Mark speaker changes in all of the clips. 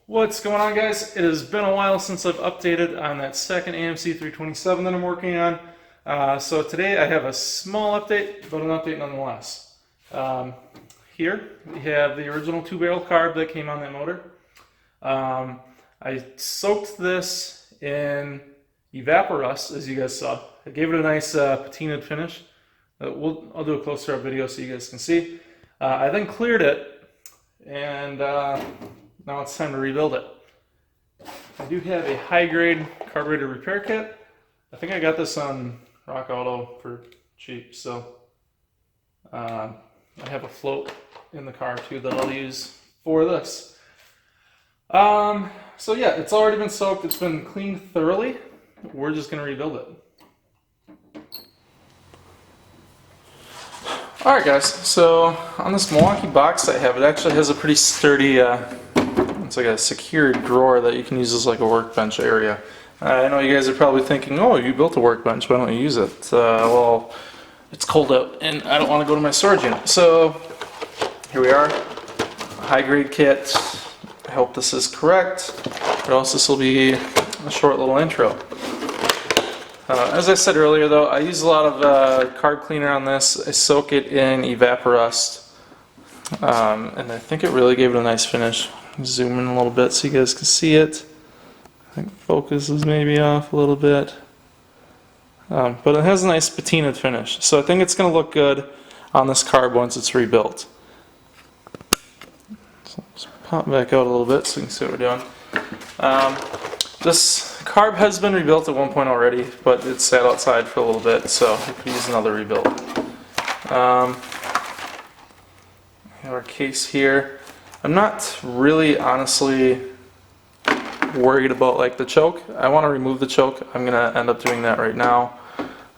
Speaker 1: What's going on, guys? It has been a while since I've updated on that second AMC 327 that I'm working on. So today I have a small update, but an update nonetheless. Here we have the original two-barrel carb that came on that motor. I soaked this in Evaporust, as you guys saw. I gave it a nice patinaed finish. I'll do a closer-up video so you guys can see. I then cleared it, and now it's time to rebuild it. I do have a high-grade carburetor repair kit. I think I got this on Rock Auto for cheap, so I have a float in the car too that I'll use for this. So yeah, it's already been soaked. It's been cleaned thoroughly. We're just going to rebuild it. Alright guys, so on this Milwaukee box I have, it actually has a pretty sturdy, it's like a secured drawer that you can use as like a workbench area. I know you guys are probably thinking, oh, you built a workbench, why don't you use it? Well, it's cold out and I don't want to go to my storage unit. So here we are, high grade kit. I hope this is correct, or else this will be a short little intro. As I said earlier though, I use a lot of carb cleaner on this. I soak it in Evaporust, and I think it really gave it a nice finish. Zoom in a little bit so you guys can see it. I think focus is maybe off a little bit. But it has a nice patinaed finish. So I think it's going to look good on this carb once it's rebuilt. So let's pop back out a little bit so you can see what we're doing. This carb has been rebuilt at one point already, but it sat outside for a little bit, so we could use another rebuild. We have our case here. I'm not really, honestly, worried about like the choke. I want to remove the choke. I'm going to end up doing that right now.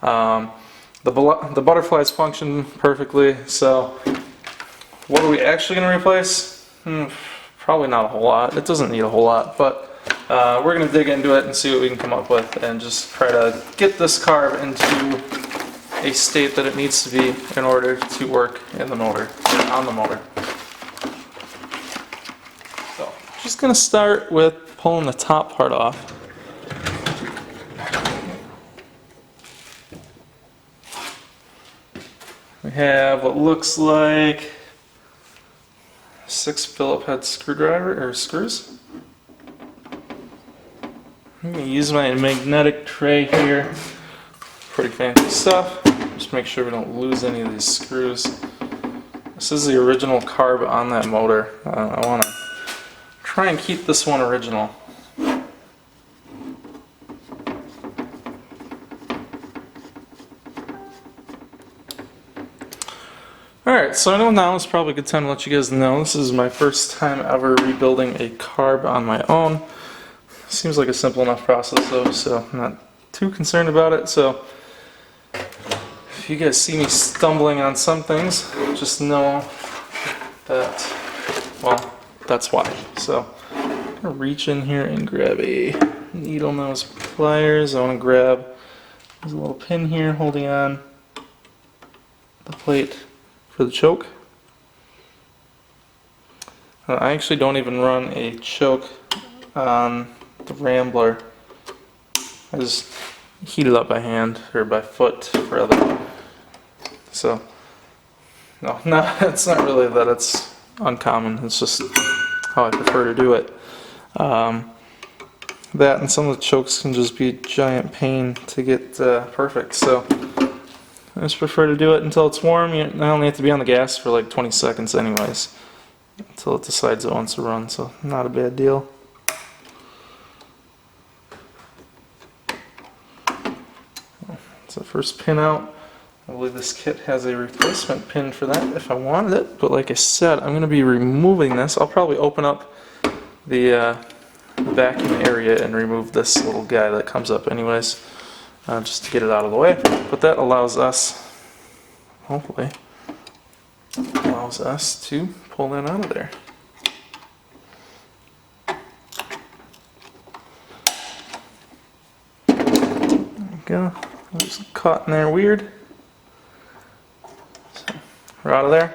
Speaker 1: The butterflies function perfectly, so what are we actually going to replace? Probably not a whole lot. It doesn't need a whole lot, but we're going to dig into it and see what we can come up with and just try to get this carb into a state that it needs to be in order to work in the motor, on the motor. So, just going to start with pulling the top part off. We have what looks like 6 Phillips head screwdriver or screws. I'm going to use my magnetic tray here. Pretty fancy stuff. Just make sure we don't lose any of these screws. This is the original carb on that motor. I want to try and keep this one original. Alright, so I know now is probably a good time to let you guys know this is my first time ever rebuilding a carb on my own. Seems like a simple enough process though, so I'm not too concerned about it. So if you guys see me stumbling on some things, just know that, well, that's why. So I'm going to reach in here and grab a needle nose pliers. I want to grab, there's a little pin here holding on the plate for the choke. I actually don't even run a choke on the Rambler. I just heat it up by hand, or by foot rather. So no, it's not really that it's uncommon, it's just how I prefer to do it. That and some of the chokes can just be a giant pain to get perfect, so I just prefer to do it until it's warm. I only have to be on the gas for like 20 seconds anyways, until it decides it wants to run, so not a bad deal. The first pin out. I believe this kit has a replacement pin for that if I wanted it, but like I said, I'm going to be removing this. I'll probably open up the vacuum area and remove this little guy that comes up anyways, just to get it out of the way. But that allows us, hopefully, allows us to pull that out of there. There we go. It was caught in there weird. So we're out of there.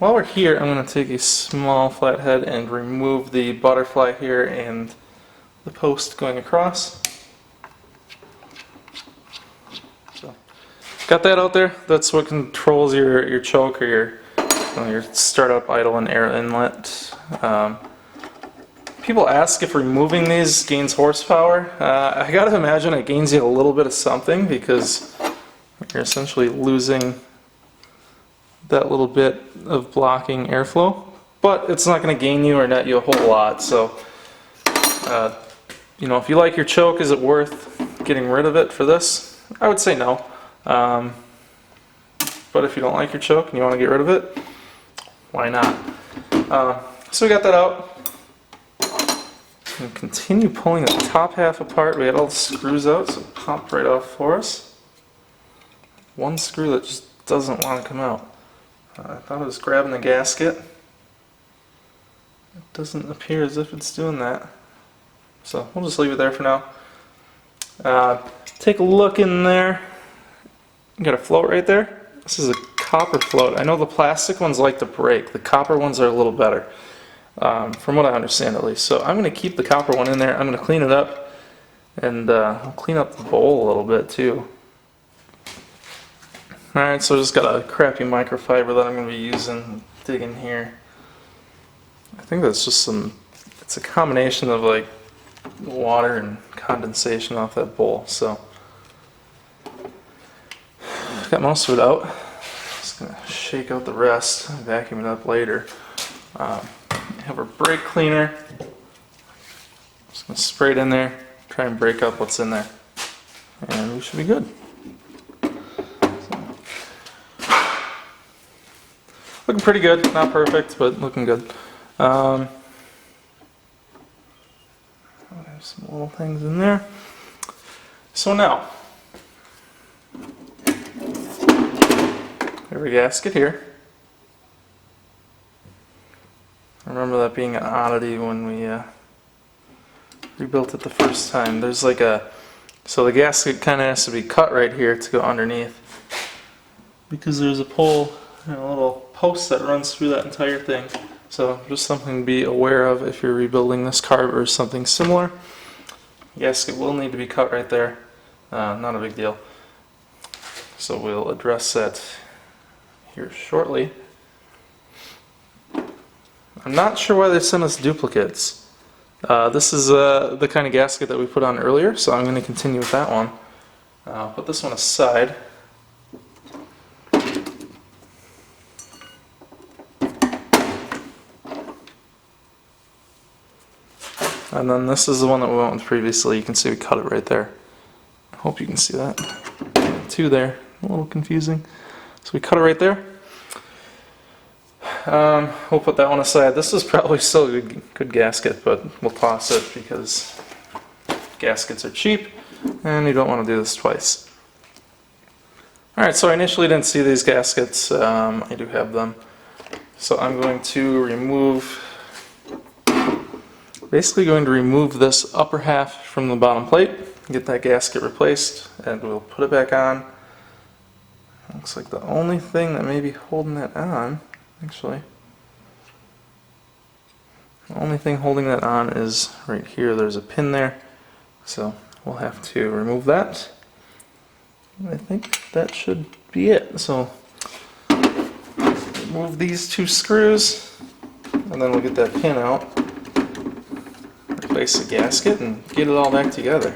Speaker 1: while we're here, I'm going to take a small flathead and remove the butterfly here and the post going across. So, got that out there. That's what controls your choke or your startup idle and air inlet. People ask if removing these gains horsepower. I gotta imagine it gains you a little bit of something, because you're essentially losing that little bit of blocking airflow, but it's not going to gain you or net you a whole lot. So you know, if you like your choke, is it worth getting rid of it for this? I would say no. But if you don't like your choke and you want to get rid of it, why not? So we got that out. And continue pulling the top half apart. We got all the screws out, so it popped right off for us. One screw that just doesn't want to come out. I thought it was grabbing the gasket. It doesn't appear as if it's doing that. So we'll just leave it there for now. Take a look in there. You got a float right there. This is a copper float. I know the plastic ones like to break. The copper ones are a little better. From what I understand at least. So I'm going to keep the copper one in there. I'm going to clean it up, and I'll clean up the bowl a little bit too. Alright, so I just got a crappy microfiber that I'm going to be using, digging here. I think that's just it's a combination of like water and condensation off that bowl. So got most of it out. Just going to shake out the rest, vacuum it up later. Have our brake cleaner. Just going to spray it in there, try and break up what's in there, and we should be good. Looking pretty good, not perfect, but looking good. There's some little things in there. So now, every gasket here. I remember that being an oddity when we rebuilt it the first time. There's like so the gasket kind of has to be cut right here to go underneath, because there's a pole and a little post that runs through that entire thing. So just something to be aware of if you're rebuilding this carb or something similar. The gasket will need to be cut right there. Not a big deal. So we'll address that here shortly. I'm not sure why they sent us duplicates. This is the kind of gasket that we put on earlier, so I'm going to continue with that one. Put this one aside. And then this is the one that we went with previously. You can see we cut it right there. I hope you can see that. Two there, a little confusing. So we cut it right there. We'll put that one aside. This is probably still a good gasket, but we'll toss it because gaskets are cheap and you don't want to do this twice. Alright, so I initially didn't see these gaskets. I do have them. So I'm going to basically going to remove this upper half from the bottom plate, get that gasket replaced, and we'll put it back on. Looks like the only thing that may be holding that on, actually, the only thing holding that on is right here. There's a pin there, so we'll have to remove that. I think that should be it. So remove these two screws, and then we'll get that pin out, replace the gasket, and get it all back together.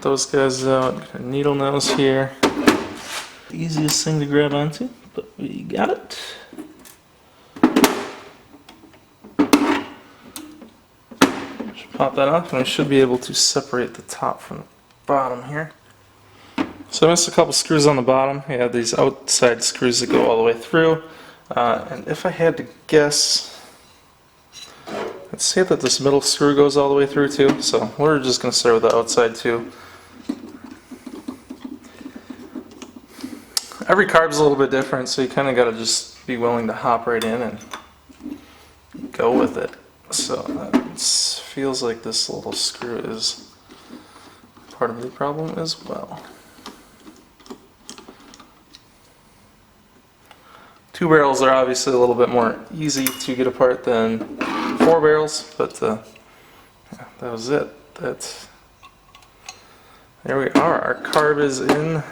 Speaker 1: Those guys out, needle nose here. Easiest thing to grab onto, but we got it. Just pop that off, and we should be able to separate the top from the bottom here. So I missed a couple screws on the bottom. We have these outside screws that go all the way through. And if I had to guess, I'd say that this middle screw goes all the way through too. So we're just going to start with the outside two. Every carb's a little bit different, so you kind of got to just be willing to hop right in and go with it. So it feels like this little screw is part of the problem as well. 2 barrels are obviously a little bit more easy to get apart than 4 barrels, but yeah, that was it. There we are. Our carb is in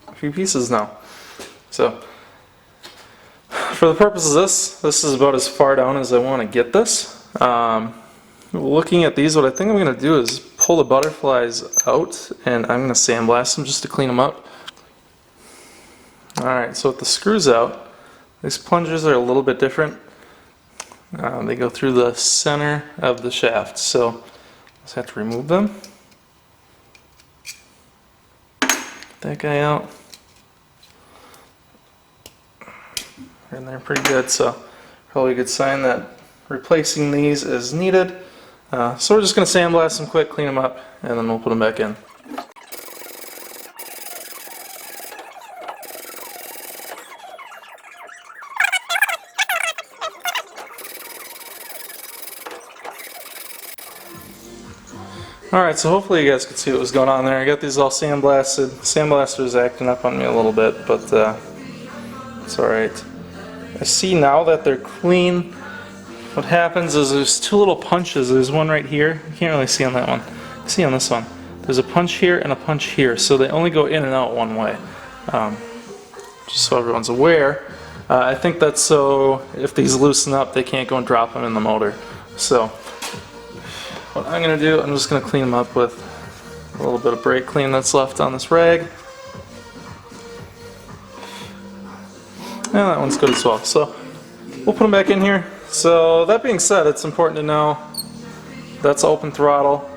Speaker 1: a few pieces now. So for the purpose of this is about as far down as I want to get this. Looking at these, what I think I'm going to do is pull the butterflies out, and I'm going to sandblast them just to clean them up. Alright, so with the screws out, these plungers are a little bit different. They go through the center of the shaft, so just have to remove them. Get that guy out. And they're pretty good, so probably a good sign that replacing these is needed. So we're just going to sandblast them quick, clean them up, and then we'll put them back in. Alright, so hopefully you guys could see what was going on there. I got these all sandblasted. Sandblaster is acting up on me a little bit, but it's alright. I see now that they're clean. What happens is there's 2 little punches. There's one right here. You can't really see on that one. You see on this one. There's a punch here and a punch here, so they only go in and out one way. Just so everyone's aware. I think that's so if these loosen up, they can't go and drop them in the motor. So what I'm going to do, I'm just going to clean them up with a little bit of brake clean that's left on this rag. And that one's good as well. So we'll put them back in here. So that being said, it's important to know that's open throttle.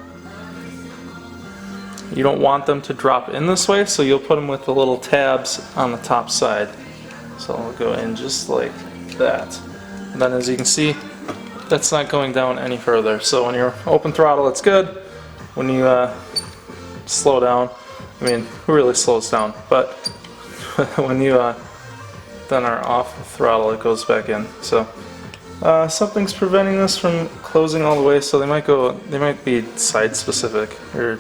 Speaker 1: You don't want them to drop in this way, so you'll put them with the little tabs on the top side. So I'll go in just like that. And then as you can see, that's not going down any further. So when you're open throttle, it's good. When you slow down, I mean, who really slows down? But when you then are off throttle, it goes back in. So something's preventing this from closing all the way. So they might be side specific, or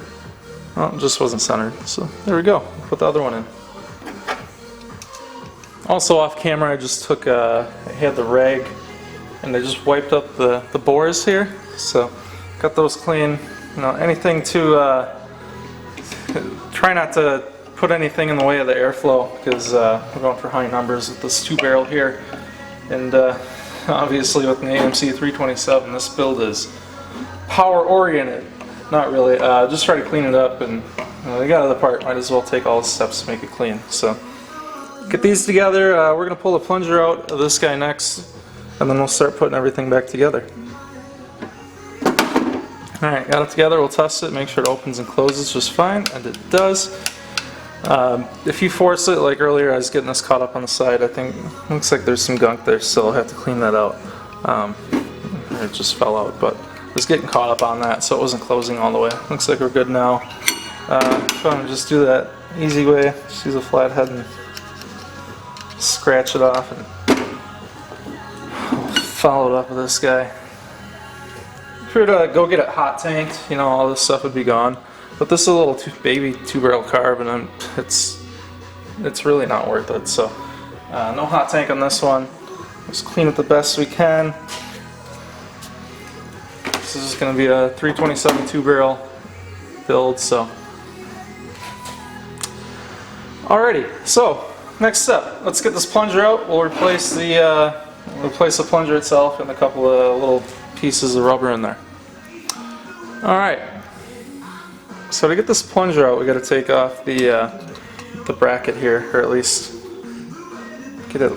Speaker 1: well, it just wasn't centered. So there we go. Put the other one in. Also off camera, I just took I had the rag, and I just wiped up the bores here, so got those clean. You know, anything to try not to put anything in the way of the airflow, because we're going for high numbers with this 2 barrel here, and obviously with an AMC 327, this build is power oriented. Not really. Just try to clean it up, and they got the part. Might as well take all the steps to make it clean. So get these together. We're gonna pull the plunger out of this guy next, and then we'll start putting everything back together. Alright, got it together. We'll test it, make sure it opens and closes just fine, and it does. If you force it, like earlier I was getting this caught up on the side, I think it looks like there's some gunk there, so I'll have to clean that out. It just fell out, but I was getting caught up on that, so it wasn't closing all the way. Looks like we're good now. If I'm to just do that easy way, just use a flathead and scratch it off, and follow it up with this guy. If you were to go get it hot tanked, you know, all this stuff would be gone. But this is a little baby 2-barrel carb, and it's really not worth it. So no hot tank on this one. Let's clean it the best we can. This is going to be a 327 2-barrel build. So alrighty. So next step, let's get this plunger out. We'll replace the plunger itself and a couple of little pieces of rubber in there. Alright, so to get this plunger out, we got to take off the bracket here, or at least get it.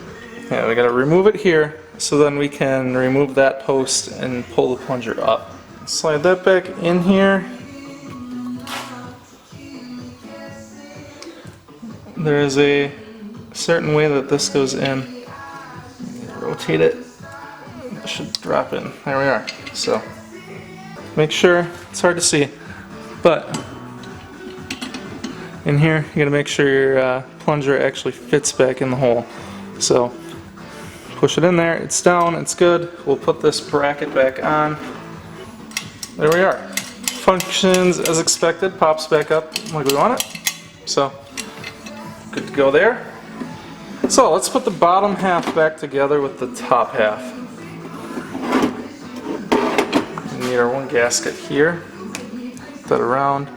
Speaker 1: Yeah, we got to remove it here, so then we can remove that post and pull the plunger up. Slide that back in here. There is a certain way that this goes in. Rotate it. It should drop in. There we are. So make sure, it's hard to see, but in here, you gotta make sure your plunger actually fits back in the hole. So push it in there, it's down, it's good. We'll put this bracket back on. There we are. Functions as expected, pops back up like we want it. So good to go there. So let's put the bottom half back together with the top half. We need our one gasket here. Put that around.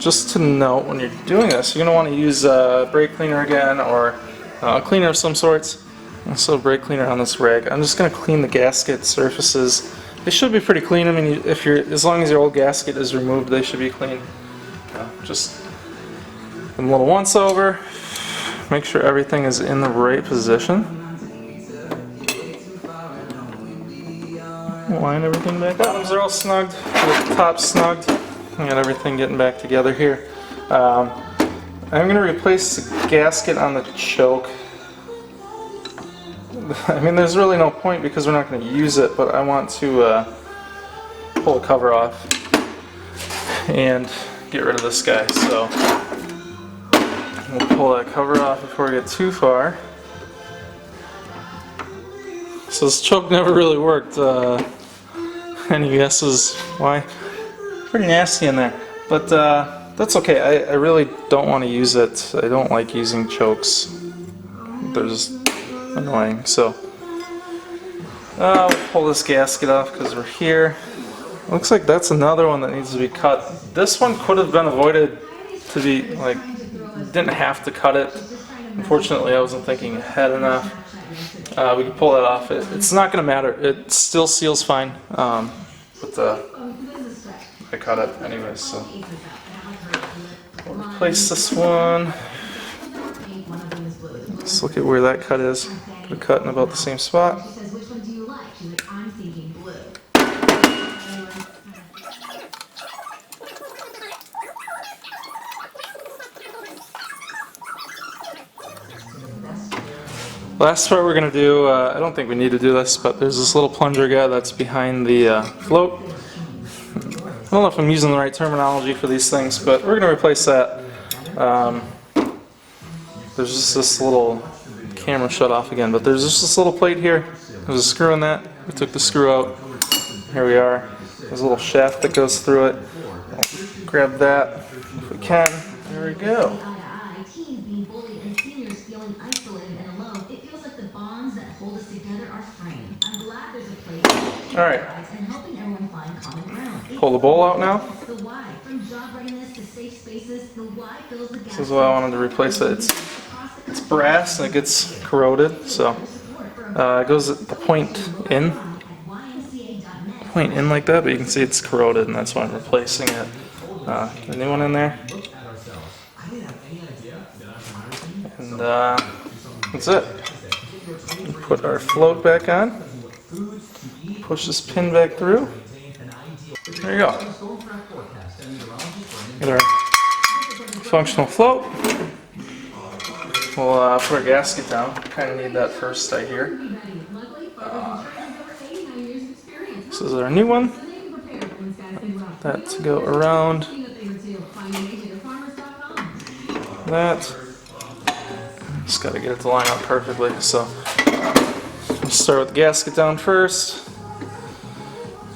Speaker 1: Just to note, when you're doing this, you're going to want to use brake cleaner again, or a cleaner of some sorts. Also brake cleaner on this rag. I'm just going to clean the gasket surfaces. They should be pretty clean. I mean, as long as your old gasket is removed, they should be clean. Just give them a little once over. Make sure everything is in the right position. Line everything back up. Bottoms are all snugged, the top's snugged. I got everything getting back together here. I'm going to replace the gasket on the choke. I mean, there's really no point because we're not going to use it, but I want to pull the cover off and get rid of this guy. So we'll pull that cover off before we get too far. So this choke never really worked. Any guesses why? Pretty nasty in there, but that's okay. I really don't want to use it. I don't like using chokes. They're just annoying. So we'll pull this gasket off because we're here. Looks like that's another one that needs to be cut. This one could have been avoided to be, like, didn't have to cut it. Unfortunately, I wasn't thinking ahead enough. We can pull that off. It's not going to matter. It still seals fine. But I cut it anyways, so we'll replace this one. Let's look at where that cut is. Put a cut in about the same spot. Last part we're going to do, I don't think we need to do this, but there's this little plunger guy that's behind the float. I don't know if I'm using the right terminology for these things, but we're going to replace that. There's just this little camera shut off again, but there's just this little plate here. There's a screw in that. We took the screw out. Here we are. There's a little shaft that goes through it. I'll grab that if we can. There we go. Alright. Pull the bowl out now. This is what I wanted to replace it. It's brass and it gets corroded, so it goes at the point in like that, but you can see it's corroded, and that's why I'm replacing it. The new one in there. And that's it. Put our float back on. Push this pin back through. There you go. Get our functional float. We'll put our gasket down. Kind of need that first, I hear. This is our new one. That to go around. That. Just got to get it to line up perfectly. So let's start with the gasket down first.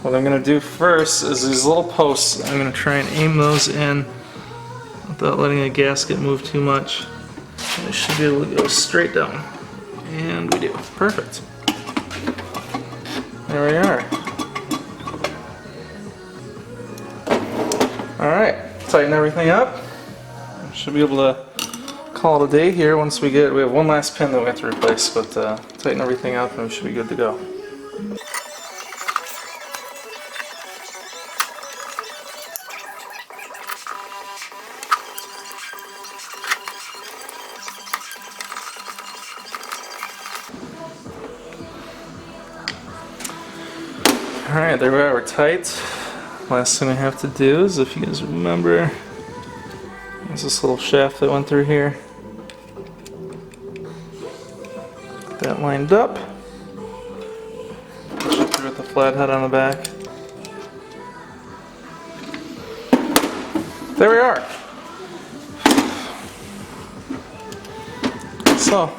Speaker 1: What I'm going to do first is these little posts, I'm going to try and aim those in without letting the gasket move too much. I should be able to go straight down. And we do. Perfect. There we are. Alright, tighten everything up. Should be able to call it a day here once we have one last pin that we have to replace, but tighten everything up and we should be good to go. Alright, there we are, we're tight. Last thing I have to do is, if you guys remember, there's this little shaft that went through here. Get that lined up. Push it through with the flathead on the back. There we are. So,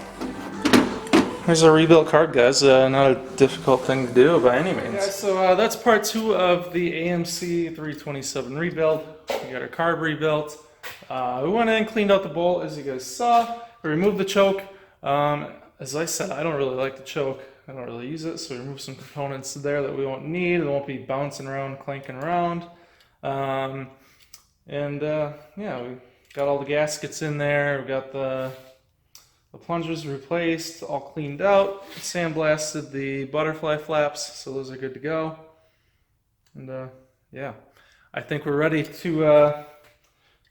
Speaker 1: here's a rebuilt card, guys. Not a difficult thing to do by any means. Yeah, so that's part 2 of the AMC 327 rebuild. We got our carb rebuilt. We went in and cleaned out the bolt, as you guys saw. We removed the choke. As I said, I don't really like the choke. I don't really use it, so we removed some components there that we won't need. It won't be bouncing around, clanking around. Yeah, we got all the gaskets in there. We got the plungers replaced, all cleaned out. Sandblasted the butterfly flaps, so those are good to go. And yeah, I think we're ready to, I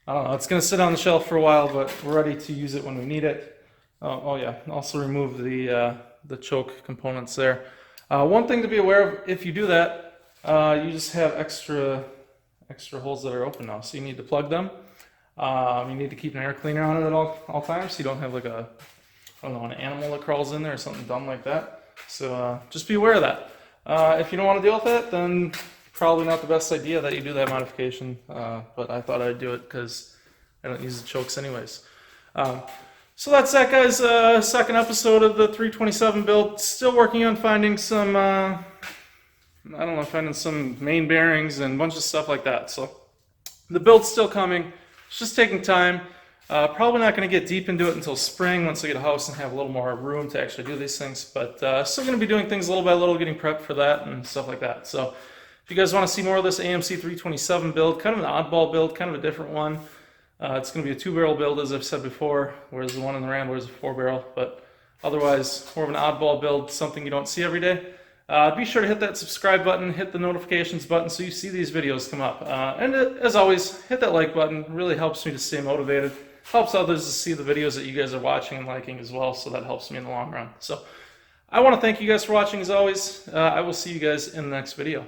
Speaker 1: don't know, it's going to sit on the shelf for a while, but we're ready to use it when we need it. Oh yeah, also remove the choke components there. One thing to be aware of, if you do that, you just have extra holes that are open now, so you need to plug them. You need to keep an air cleaner on it at all times, so you don't have like I don't know, an animal that crawls in there or something dumb like that. So just be aware of that. If you don't want to deal with it, then probably not the best idea that you do that modification. But I thought I'd do it because I don't use the chokes anyways. So that's that, guys. Second episode of the 327 build. Still working on finding some, I don't know, finding some main bearings and a bunch of stuff like that. So the build's still coming. It's just taking time. Probably not going to get deep into it until spring once I get a house and have a little more room to actually do these things. But still going to be doing things little by little, getting prepped for that and stuff like that. So if you guys want to see more of this AMC 327 build, kind of an oddball build, kind of a different one. It's going to be a 2-barrel build, as I've said before, whereas the one in the Rambler is a 4-barrel. But otherwise, more of an oddball build, something you don't see every day. Be sure to hit that subscribe button, hit the notifications button so you see these videos come up. And as always, hit that like button. It really helps me to stay motivated. Helps others to see the videos that you guys are watching and liking as well, so that helps me in the long run. So I want to thank you guys for watching as always. I will see you guys in the next video.